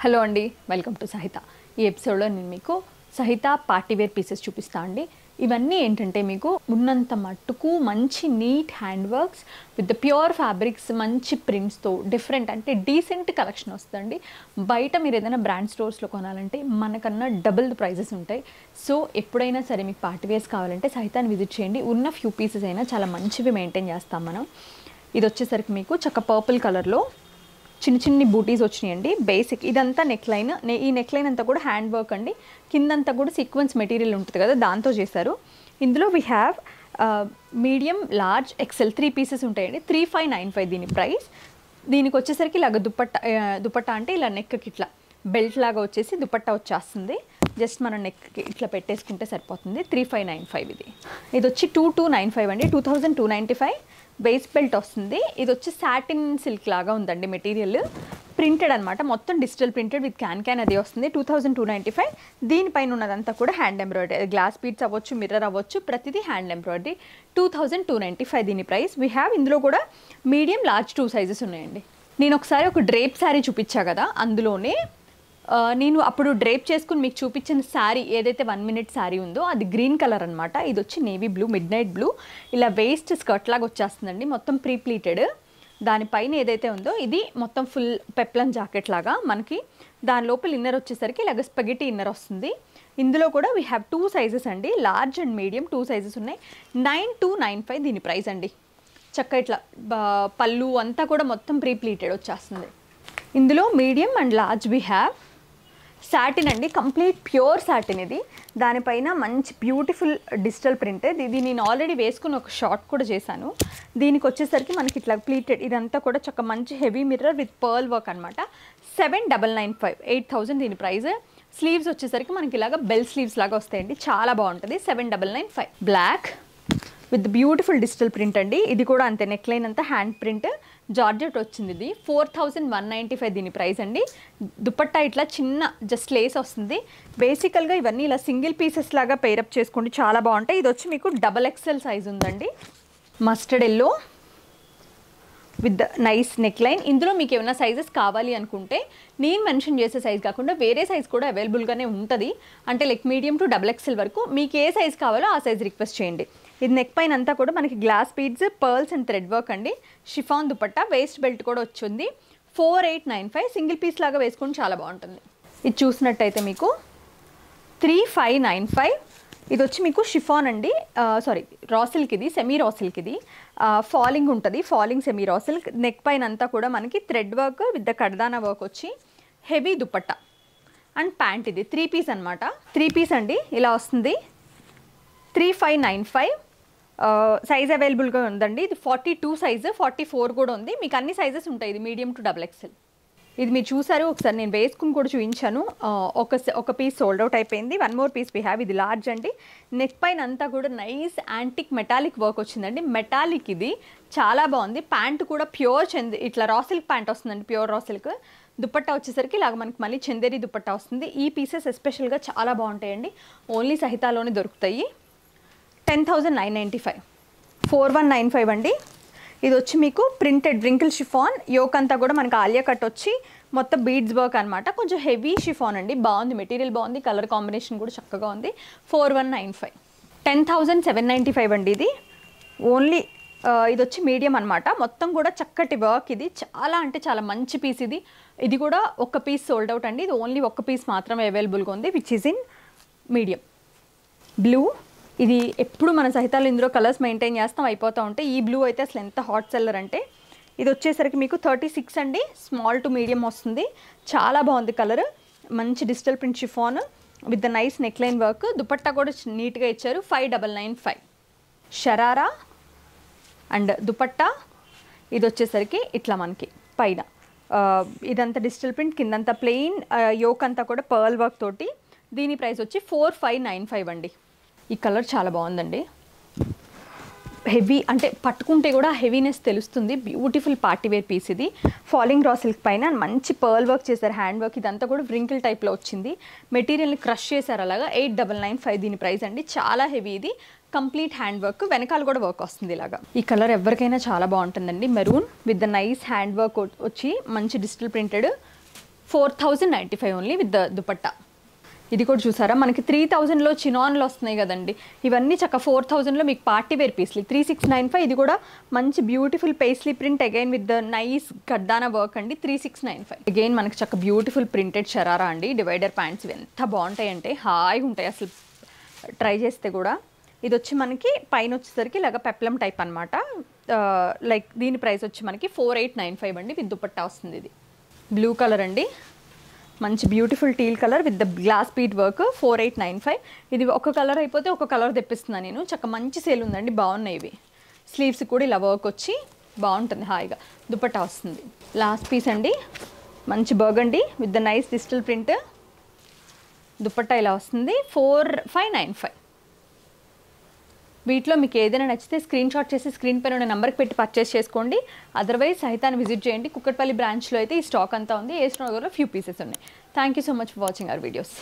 Hello అండి, welcome to సహిత. ఈ ఎపిసోడ్లో నేను మీకు సహిత పార్టీవేర్ పీసెస్ చూపిస్తాను అండి. ఇవన్నీ ఏంటంటే మీకు ఉన్నంత మట్టుకు మంచి neat hand works with pure fabrics, మంచి ప్రింట్స్తో డిఫరెంట్ అంటే డీసెంట్ కలెక్షన్ వస్తుందండి. బయట మీరు ఏదైనా బ్రాండ్ స్టోర్స్లో కొనాలంటే మనకన్నా డబుల్ ప్రైజెస్ ఉంటాయి. సో ఎప్పుడైనా సరే మీకు పార్టీవేర్స్ కావాలంటే సహితాన్ని విజిట్ చేయండి. ఉన్న ఫ్యూ పీసెస్ అయినా చాలా మంచివి మెయింటైన్ చేస్తాం మనం. ఇది వచ్చేసరికి మీకు చక్క పర్పుల్ కలర్లో చిన్న చిన్ని బూటీస్ వచ్చినాయండి. బేసిక్ ఇదంతా నెక్ లైన్. ఈ నెక్ లైన్ అంతా కూడా హ్యాండ్ వర్క్ అండి. కిందంతా కూడా సీక్వెన్స్ మెటీరియల్ ఉంటుంది కదా, దాంతో చేశారు. ఇందులో we have medium, large, XL 3 pieces ఉంటాయండి. 3595 దీని ప్రైస్. దీనికి వచ్చేసరికి ఇలాగ దుపట్టా అంటే ఇలా నెక్కి ఇట్లా బెల్ట్ లాగా వచ్చేసి దుపట్టా వచ్చేస్తుంది. జస్ట్ మనం నెక్కి ఇట్లా పెట్టేసుకుంటే సరిపోతుంది. 3595 ఇది వచ్చి 2295 అండి. 2295 బేస్ బెల్ట్ వస్తుంది. ఇది వచ్చి సాటిన్ సిల్క్ లాగా ఉందండి మెటీరియల్. ప్రింటెడ్ అనమాట, మొత్తం డిజిటల్ ప్రింటెడ్ విత్ క్యాన్ అది వస్తుంది. 2295. దీనిపైన ఉన్నదంతా కూడా హ్యాండ్ ఎంబ్రాయిడరీ, గ్లాస్ బీడ్స్ అవ్వచ్చు, మిర్రర్ అవ్వచ్చు, ప్రతిదీ హ్యాండ్ ఎంబ్రాయిడరీ. 2295 దీని ప్రైస్. వీ హ్యావ్ ఇందులో కూడా మీడియం, లార్జ్ 2 సైజెస్ ఉన్నాయండి. నేను ఒకసారి ఒక డ్రేప్ శారీ చూపించా కదా, అందులోనే నేను అప్పుడు డ్రేప్ చేసుకుని మీకు చూపించిన శారీ ఏదైతే 1 మినిట్ శారీ ఉందో అది గ్రీన్ కలర్ అనమాట. ఇది వచ్చి navy blue, mid night blue. ఇలా వేస్ట్ స్కర్ట్ లాగా వచ్చేస్తుందండి, మొత్తం ప్రీ ప్లీటెడ్. దానిపైన ఏదైతే ఉందో ఇది మొత్తం ఫుల్ పెప్లన్ జాకెట్ లాగా మనకి. దాని లోపల ఇన్నర్ వచ్చేసరికి ఇలాగ స్పగెటీ ఇన్నర్ వస్తుంది. ఇందులో కూడా వీ హ్యావ్ 2 సైజెస్ అండి, లార్జ్ అండ్ మీడియం 2 సైజెస్ ఉన్నాయి. 9295 దీని ప్రైస్ అండి. చక్క ఇట్లా పళ్ళు అంతా కూడా మొత్తం ప్రీ ప్లీటెడ్ వచ్చేస్తుంది. ఇందులో medium and large we have satin అండి, కంప్లీట్ ప్యూర్ సాటిన్. ఇది దానిపైన మంచి బ్యూటిఫుల్ డిజిటల్ ప్రింట్. ఇది నేను ఆల్రెడీ వేసుకుని ఒక షార్ట్ కూడా చేశాను. దీనికి వచ్చేసరికి మనకి ఇట్లా ప్లీటెడ్ ఇదంతా కూడా చక్క మంచి heavy mirror with pearl work అనమాట. 7995, 8000 దీని ప్రైస్. స్లీవ్స్ వచ్చేసరికి మనకి ఇలాగ బెల్ స్లీవ్స్ లాగా వస్తాయండి, చాలా బాగుంటుంది. 7995. Black with beautiful digital print అండి. ఇది కూడా అంతే, నెక్ లైన్ అంతా హ్యాండ్ ప్రింట్, జార్జెట్ వచ్చింది. ఇది 4195 దీని ప్రైస్ అండి. దుపట్టా ఇట్లా చిన్న జస్ట్ లేస్ వస్తుంది. బేసికల్గా ఇవన్నీ ఇలా సింగిల్ పీసెస్ లాగా పేరప్ చేసుకోండి, చాలా బాగుంటాయి. ఇది వచ్చి మీకు XXL సైజ్ ఉందండి. Mustard yellow with nice neck line. ఇందులో మీకు ఏమైనా సైజెస్ కావాలి అనుకుంటే నేను మెన్షన్ చేసే సైజ్ కాకుండా వేరే సైజ్ కూడా అవైలబుల్గానే ఉంటుంది. అంటే లైక్ మీడియం టు XXL వరకు మీకు ఏ సైజ్ కావాలో ఆ సైజ్ రిక్వెస్ట్ చేయండి. ఇది నెక్ పైన అంతా కూడా మనకి glass beads, pearls and thread work అండి. షిఫాన్ దుపట్టా, వేస్ట్ బెల్ట్ కూడా వచ్చింది. 4895. సింగిల్ పీస్ లాగా వేసుకొని చాలా బాగుంటుంది. ఇది చూసినట్టయితే మీకు 3595. ఇది వచ్చి మీకు షిఫాన్ అండి, సారీ రా సిల్క్. ఇది సెమీ రా సిల్క్. ఇది ఫాలింగ్ ఉంటుంది, falling semi raw silk. Neck పైన అంతా కూడా మనకి థ్రెడ్ వర్క్ విత్ ద కడ్దానా వర్క్ వచ్చి హెవీ దుపట్టా అండ్ ప్యాంట్. ఇది 3 పీస్ అనమాట. 3 పీస్ అండి, ఇలా వస్తుంది. 3595. సైజ్ అవైలబుల్గా ఉందండి. ఇది 42 సైజు, 44 కూడా ఉంది. మీకు అన్ని సైజెస్ ఉంటాయి. ఇది మీడియం టు XXL. ఇది మీరు చూసారు, ఒకసారి నేను వేసుకుని కూడా చూపించాను. ఒక పీస్ సోల్డ్ అవుట్ అయిపోయింది. 1 మోర్ పీస్ వీ హ్యావ్. ఇది లార్జ్ అండి. నెక్ పైన అంతా కూడా నైస్ యాంటిక్ మెటాలిక్ వర్క్ వచ్చిందండి. మెటాలిక్ ఇది చాలా బాగుంది. ప్యాంట్ కూడా ప్యూర్ ఇట్లా రా సిల్క్ ప్యాంట్ వస్తుందండి, ప్యూర్ రా సిల్క్. దుపట్టా వచ్చేసరికి ఇలాగ మనకి మళ్ళీ చందేరి దుపట్టా వస్తుంది. ఈ పీసెస్ ఎస్పెషల్గా చాలా బాగుంటాయండి, ఓన్లీ సహితాలోనే దొరుకుతాయి. 10995. 4195 అండి. ఇది వచ్చి మీకు ప్రింటెడ్ రింకిల్ షిఫాన్. యోక్ అంతా కూడా మనకి ఆలియా కట్ వచ్చి మొత్తం బీడ్స్ వర్క్ అనమాట. కొంచెం హెవీ షిఫాన్ అండి, బాగుంది, మెటీరియల్ బాగుంది, కలర్ కాంబినేషన్ కూడా చక్కగా ఉంది. 4195. 10795 అండి. ఇది ఓన్లీ ఇది వచ్చి మీడియం అనమాట. మొత్తం కూడా చక్కటి వర్క్. ఇది చాలా అంటే చాలా మంచి పీస్. ఇది కూడా ఒక పీస్ సోల్డ్ అవుట్ అండి. ఇది ఓన్లీ ఒక పీస్ మాత్రమే అవైలబుల్గా ఉంది, which is in medium blue. ఇది ఎప్పుడు మన సహితాలు ఇందులో కలర్స్ మెయింటైన్ చేస్తాం, అయిపోతూ ఉంటాయి. ఈ బ్లూ అయితే అసలు ఎంత హాట్ సెల్లర్ అంటే. ఇది వచ్చేసరికి మీకు 36 అండి, స్మాల్ టు మీడియం వస్తుంది. చాలా బాగుంది కలర్. మంచి digital print chiffon with the nice neck line work. Dupatta కూడా నీట్గా ఇచ్చారు. 5995. షరారా అండ్ దుపట్టా. ఇది వచ్చేసరికి ఇట్లా మనకి పైన ఇదంతా డిజిటల్ ప్రింట్, కిందంతా ప్లెయిన్, యోక్ అంతా కూడా పర్ల్ వర్క్ తోటి. దీని ప్రైస్ వచ్చి 4595 అండి. ఈ కలర్ చాలా బాగుందండి. హెవీ అంటే పట్టుకుంటే కూడా హెవీనెస్ తెలుస్తుంది. Beautiful party wear piece. ఇది ఫాలింగ్ రా సిల్క్ పైన మంచి పర్ల్ వర్క్ చేశారు, హ్యాండ్ వర్క్. ఇదంతా కూడా వ్రింకిల్ టైప్లో వచ్చింది. మెటీరియల్ని క్రష్ చేశారు అలాగా. 8995 దీని ప్రైస్ అండి. చాలా హెవీ. ఇది కంప్లీట్ హ్యాండ్ వర్క్, వెనకాల కూడా వర్క్ వస్తుంది ఇలాగా. ఈ కలర్ ఎవరికైనా చాలా బాగుంటుందండి. Maroon with the nice hand work వచ్చి మంచి digital printed 4095 only with the dupatta. ఇది కూడా చూసారా, మనకి 3000లో చినాన్లు వస్తున్నాయి కదండి, ఇవన్నీ చక్క 4000లో మీకు పార్టీ వేర్ పీస్లు 3695. ఇది కూడా మంచి beautiful paisley print again with the nice కడ్దానా వర్క్ అండి. 3695 అగైన్ మనకి చక్క బ్యూటిఫుల్ ప్రింటెడ్ షరారా అండి. డివైడర్ ప్యాంట్స్ ఎంత బాగుంటాయి అంటే హాయిగా ఉంటాయి అసలు ట్రై చేస్తే కూడా. ఇది వచ్చి మనకి పైన వచ్చేసరికి ఇలాగ పెప్లం టైప్ అనమాట. లైక్ దీని ప్రైస్ వచ్చి మనకి 4895 అండి విత్ దుపట్టా వస్తుంది. ఇది బ్లూ కలర్ అండి, మంచి beautiful teal colour with the glass bead work 4895. ఇది ఒక కలర్ అయిపోతే ఒక కలర్ తెప్పిస్తున్నాను నేను. చక్క మంచి సేల్ ఉందండి, బాగున్నాయి ఇవి. స్లీవ్స్ కూడా ఇలా వర్క్ వచ్చి బాగుంటుంది, హాయిగా దుపట్టా వస్తుంది. లాస్ట్ పీస్ అండి, మంచి burgundy with the nice digital print. Dupatta ఇలా వస్తుంది 4595. వీటిలో మీకు ఏదైనా నచ్చితే స్క్రీన్ షాట్ చేసి స్క్రీన్ పైన ఉన్న నెంబర్కి పెట్టి పర్చేస్ చేసుకోండి. అదర్వైజ్ సహితాన్ని విజిట్ చేయండి. కుక్కట్పల్లి బ్రాంచ్లో అయితే ఈ స్టాక్ అంతా ఉంది. ఏఎస్ నగర్లో ఫ్యూ పీసెస్ ఉన్నాయి. Thank you so much for watching our videos.